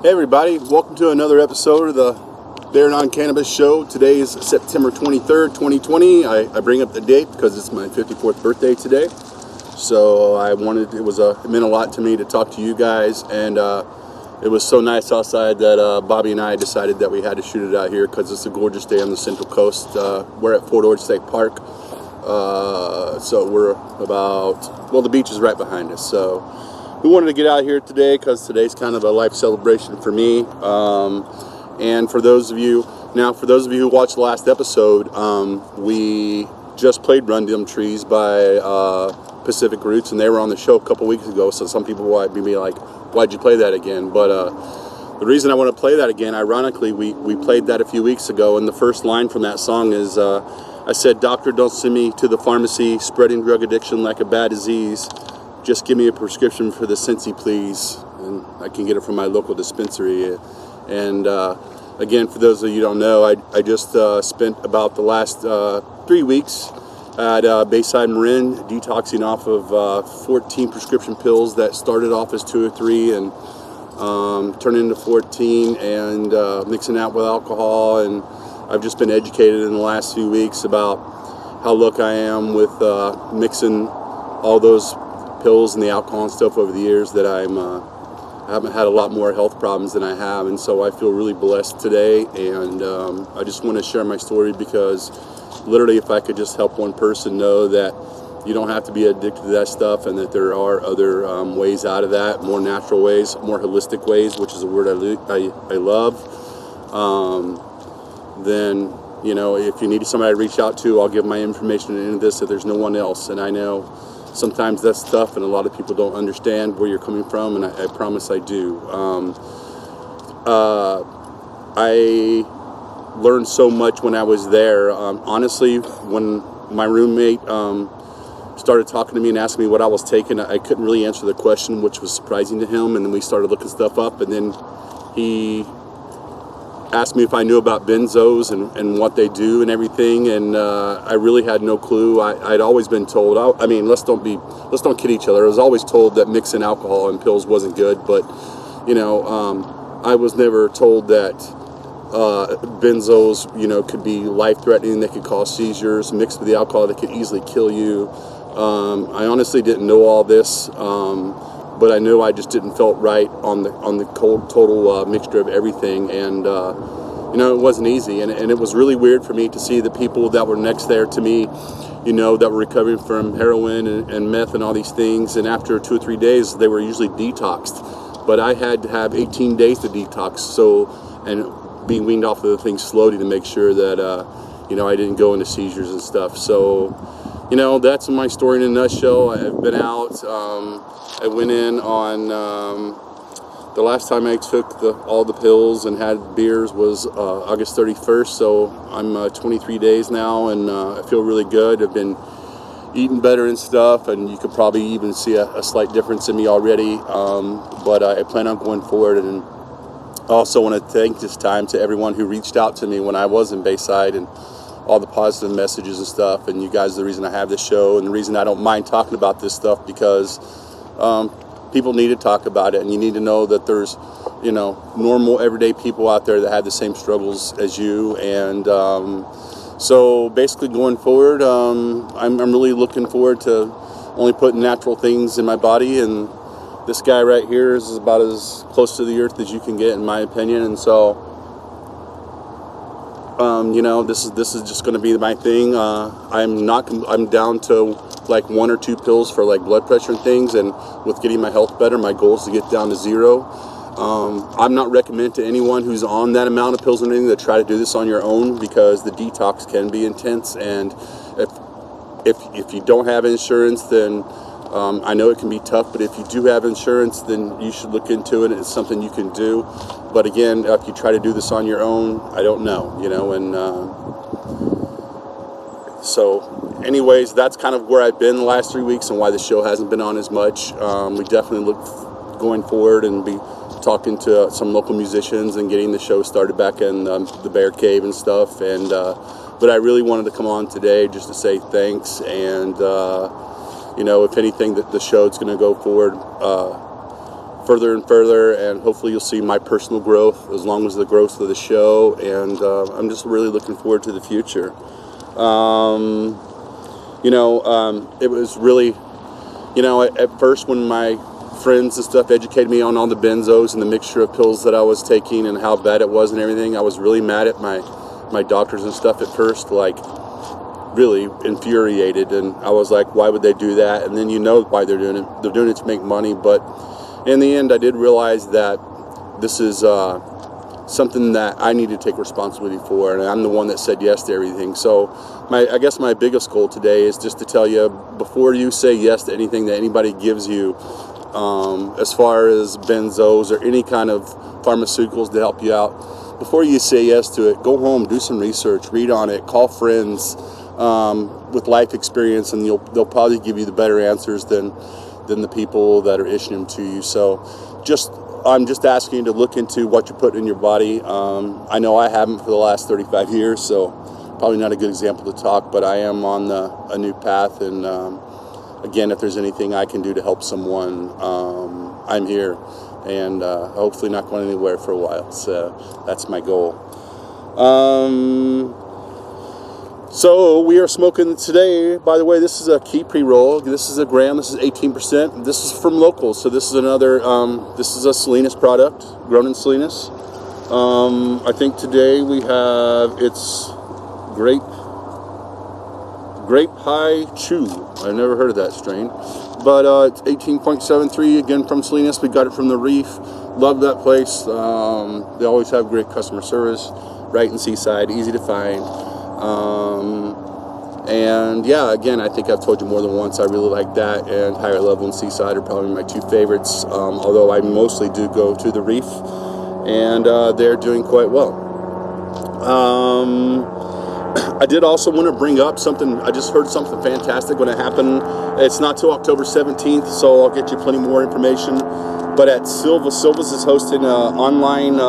Hey everybody, welcome to another episode of the Bear on Cannabis show. Today is September 23rd, 2020. I bring up the date because it's my 54th birthday today. So it meant a lot to me to talk to you guys, and it was so nice outside that Bobby and I decided that we had to shoot it out here because it's a gorgeous day on the Central Coast. We're at Fort Ord State Park. So we're the beach is right behind us. So we wanted to get out here today because today's kind of a life celebration for me. And for those of you who watched the last episode, we just played Run Them Trees by Pacific Roots, and they were on the show a couple weeks ago. So some people might be like, why'd you play that again? But the reason I want to play that again, ironically, we played that a few weeks ago, and the first line from that song is, I said, "Doctor, don't send me to the pharmacy, spreading drug addiction like a bad disease. Just give me a prescription for the Cincy, please, and I can get it from my local dispensary." And again, for those of you who don't know, I just spent about the last 3 weeks at Bayside Marin, detoxing off of 14 prescription pills that started off as 2 or 3 and turned into 14, and mixing out with alcohol. And I've just been educated in the last few weeks about how lucky I am with mixing all those pills and the alcohol and stuff over the years, that I haven't had a lot more health problems than I have, and so I feel really blessed today. And I just want to share my story because literally, if I could just help one person know that you don't have to be addicted to that stuff, and that there are other ways out of that, more natural ways, more holistic ways, which is a word I love, then, you know, if you need somebody to reach out to, I'll give my information into this, that there's no one else. And I know sometimes that's tough, and a lot of people don't understand where you're coming from, and I promise I do. I learned so much when I was there. Honestly, when my roommate started talking to me and asking me what I was taking, I couldn't really answer the question, which was surprising to him. And then we started looking stuff up, and then he asked me if I knew about benzos and what they do and everything, and I really had no clue. I'd always been told, I mean, let's don't kid each other. I was always told that mixing alcohol and pills wasn't good, but you know, I was never told that benzos, you know, could be life-threatening. They could cause seizures. Mixed with the alcohol, they could easily kill you. I honestly didn't know all this. But I knew I just didn't felt right on the total mixture of everything, and you know, it wasn't easy, and it was really weird for me to see the people that were next there to me, you know, that were recovering from heroin and meth and all these things, and after 2 or 3 days they were usually detoxed, but I had to have 18 days to detox, and being weaned off of the things slowly to make sure that you know, I didn't go into seizures and stuff. So, you know, that's my story in a nutshell. I've been out. I went in on the last time I took all the pills and had beers was August 31st. So I'm 23 days now, and I feel really good. I've been eating better and stuff, and you could probably even see a slight difference in me already. But I plan on going forward, and I also want to thank this time to everyone who reached out to me when I was in Bayside, and all the positive messages and stuff. And you guys are the reason I have this show, and the reason I don't mind talking about this stuff, because people need to talk about it, and you need to know that there's, you know, normal everyday people out there that have the same struggles as you. And so basically going forward, I'm really looking forward to only putting natural things in my body, and this guy right here is about as close to the earth as you can get, in my opinion. And so you know, this is just going to be my thing. I'm down to like 1 or 2 pills for like blood pressure and things, and with getting my health better, my goal is to get down to 0. I'm not recommending to anyone who's on that amount of pills or anything to try to do this on your own, because the detox can be intense, and if you don't have insurance, then I know it can be tough, but if you do have insurance, then you should look into it. It's something you can do. But again, if you try to do this on your own, I don't know, you know. And so anyways, that's kind of where I've been the last 3 weeks, and why the show hasn't been on as much. We definitely look going forward and be talking to some local musicians and getting the show started back in the Bear Cave and stuff. And but I really wanted to come on today just to say thanks, and you know, if anything, that the show is going to go forward further and further, and hopefully you'll see my personal growth as long as the growth of the show, and I'm just really looking forward to the future. It was really, at first when my friends and stuff educated me on all the benzos and the mixture of pills that I was taking and how bad it was and everything, I was really mad at my doctors and stuff at first, like really infuriated, and I was like, why would they do that? And then why they're doing it. They're doing it to make money. But in the end, I did realize that this is something that I need to take responsibility for, and I'm the one that said yes to everything. So I guess my biggest goal today is just to tell you, before you say yes to anything that anybody gives you, as far as benzos or any kind of pharmaceuticals to help you out, before you say yes to it, go home, do some research, read on it, call friends with life experience, and they'll probably give you the better answers than the people that are issuing them to you. So I'm just asking you to look into what you're putting in your body. I know I haven't for the last 35 years, so probably not a good example to talk, but I am on a new path, and again, if there's anything I can do to help someone, I'm here, and hopefully not going anywhere for a while. So that's my goal. So we are smoking today. By the way, this is a key pre-roll. This is a gram. This is 18%. This is from Locals. So this is another. This is a Salinas product, grown in Salinas. I think today we have grape high chew. I've never heard of that strain, but it's 18.73, again from Salinas. We got it from the Reef. Love that place. They always have great customer service, right in Seaside, easy to find. And yeah, again, I think I've told you more than once, I really like that, and Higher Level and Seaside are probably my two favorites, although I mostly do go to the Reef, and they're doing quite well. I did also want to bring up something. I just heard something fantastic going to happen. It's not till October 17th, so I'll get you plenty more information. But at Silva's is hosting an online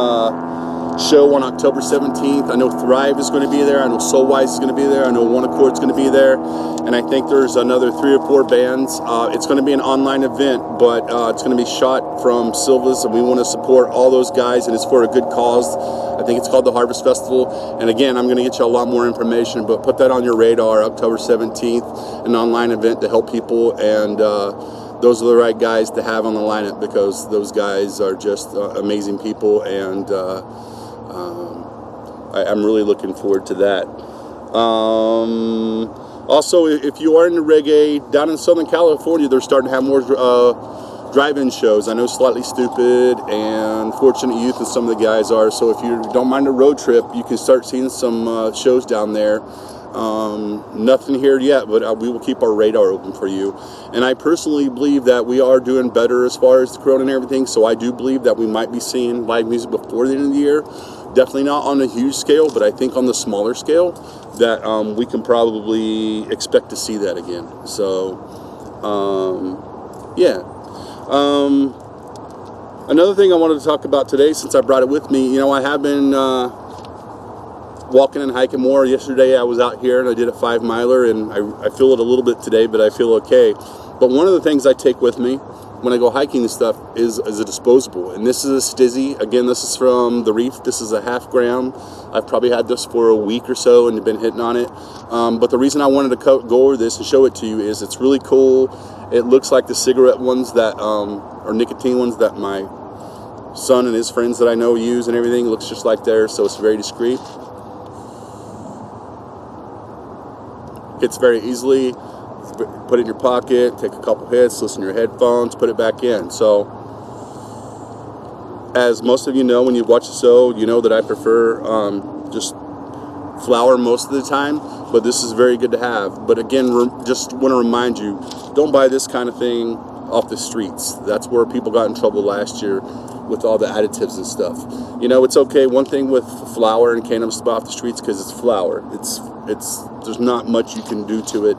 show on October 17th. I know Thrive is going to be there. I know Soulwise is going to be there. I know One Accord is going to be there. And I think there's another 3 or 4 bands. It's going to be an online event, but it's going to be shot from Silva's, and we want to support all those guys, and it's for a good cause. I think it's called the Harvest Festival. And again, I'm going to get you a lot more information, but put that on your radar. October 17th, an online event to help people, and those are the right guys to have on the lineup, because those guys are just amazing people, and I'm really looking forward to that. Also, if you are into reggae, down in Southern California, they're starting to have more drive-in shows. I know Slightly Stupid and Fortunate Youth and some of the guys are. So if you don't mind a road trip, you can start seeing some shows down there. Nothing here yet, but we will keep our radar open for you. And I personally believe that we are doing better as far as the corona and everything, so I do believe that we might be seeing live music before the end of the year. Definitely not on a huge scale, but I think on the smaller scale that we can probably expect to see that again. So yeah. Another thing I wanted to talk about today, since I brought it with me, I have been walking and hiking more. Yesterday I was out here and I did a 5-miler, and I feel it a little bit today, but I feel okay. But one of the things I take with me when I go hiking and stuff is a disposable, and this is a Stizzy. Again, this is from the Reef. This is a 0.5 gram. I've probably had this for a week or so and been hitting on it. But the reason I wanted to go over this and show it to you is it's really cool. It looks like the cigarette ones that or nicotine ones that my son and his friends that I know use, and everything looks just like theirs, so it's very discreet. Hits very easily. Put it in your pocket, take a couple hits, listen to your headphones, put it back in. So, as most of you know, when you watch the show, you know that I prefer just flour most of the time, but this is very good to have. But again, just want to remind you, don't buy this kind of thing off the streets. That's where people got in trouble last year with all the additives and stuff. It's okay. One thing with flour and cannabis to buy off the streets, because it's flour. It's there's not much you can do to it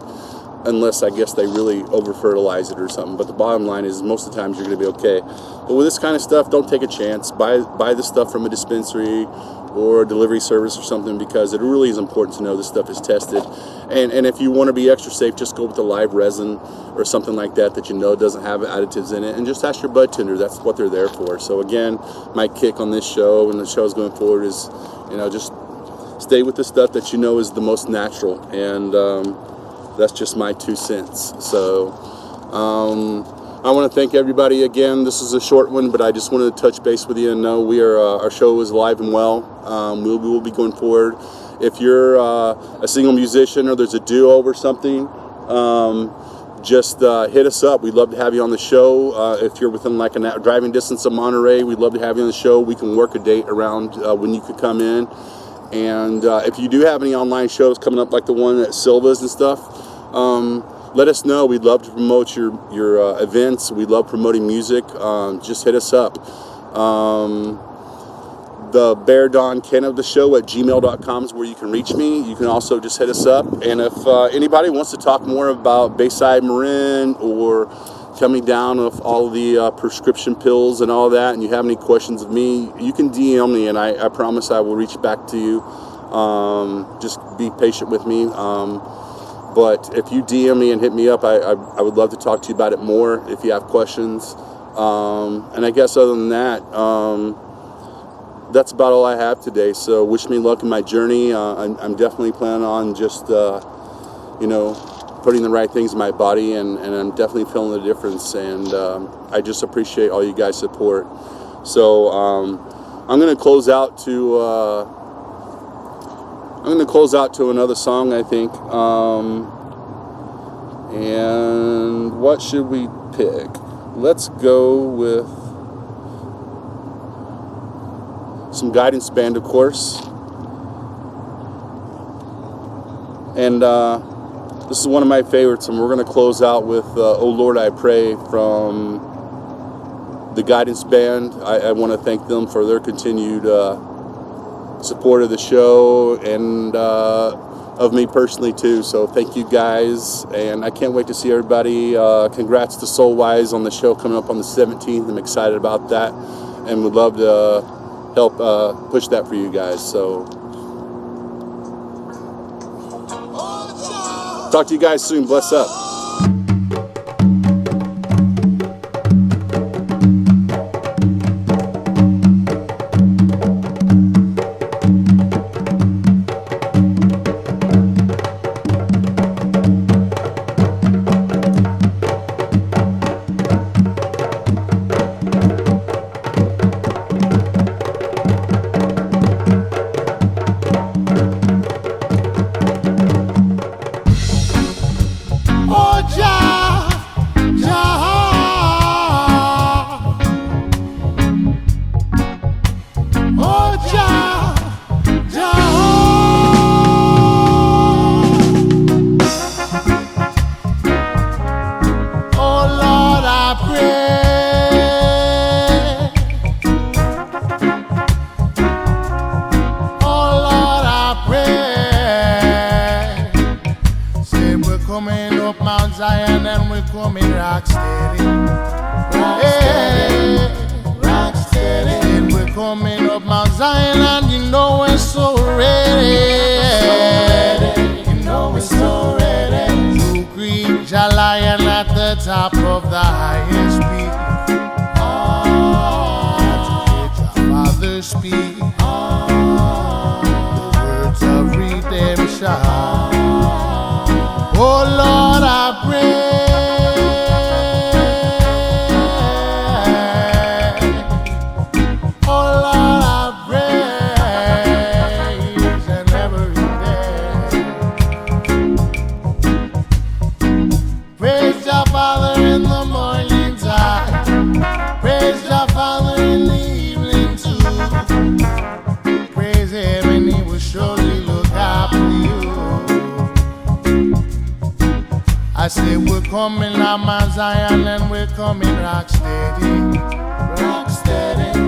unless I guess they really over-fertilize it or something. But the bottom line is most of the times you're going to be okay. But with this kind of stuff, don't take a chance. Buy the stuff from a dispensary or a delivery service or something, because it really is important to know this stuff is tested. And if you want to be extra safe, just go with the live resin or something like that you know doesn't have additives in it, and just ask your bud tender. That's what they're there for. So again, my kick on this show and the shows going forward is, just stay with the stuff that you know is the most natural, and that's just my 2 cents. So I want to thank everybody again. This is a short one, but I just wanted to touch base with you and know our show is alive and well. We will be going forward. If you're a single musician or there's a duo or something, just hit us up. We'd love to have you on the show. If you're within like a driving distance of Monterey, we'd love to have you on the show. We can work a date around when you could come in. And if you do have any online shows coming up, like the one at Silva's and stuff, let us know. We'd love to promote your events. We love promoting music. Just hit us up. The Bear Don Cannabis Show at gmail.com is where you can reach me. You can also just hit us up. And if anybody wants to talk more about Bayside Marin or coming down with all the prescription pills and all that, and you have any questions of me, you can DM me, and I promise I will reach back to you. Just be patient with me. But if you DM me and hit me up, I would love to talk to you about it more if you have questions. And I guess other than that, that's about all I have today. So wish me luck in my journey. I'm definitely planning on just, putting the right things in my body, and I'm definitely feeling the difference. And I just appreciate all you guys' support. So I'm going to close out to another song, I think. And what should we pick? Let's go with some Guidance Band, of course. And this is one of my favorites, and we're going to close out with Oh Lord, I Pray from the Guidance Band. I want to thank them for their continued support of the show, and of me personally too. So thank you guys, and I can't wait to see everybody. Congrats to Soulwise on the show coming up on the 17th. I'm excited about that, and would love to help push that for you guys. So talk to you guys soon. Bless up. Coming up Mount Zion and we're coming rock steady. Rock steady. And we're coming up Mount Zion and you know we're so ready. You know we're so ready. To greet Jah Lion at the top of the highest peak. To hear Jah Father speak. The words of redemption. Oh Lord, I pray. Oh Lord, I praise and every day. Praise Jah Father in the morning time. Praise Jah Father in the evening too. Praise Him and He will surely look after you. I say we're coming on Mount Zion and we're coming rock steady. Rock steady.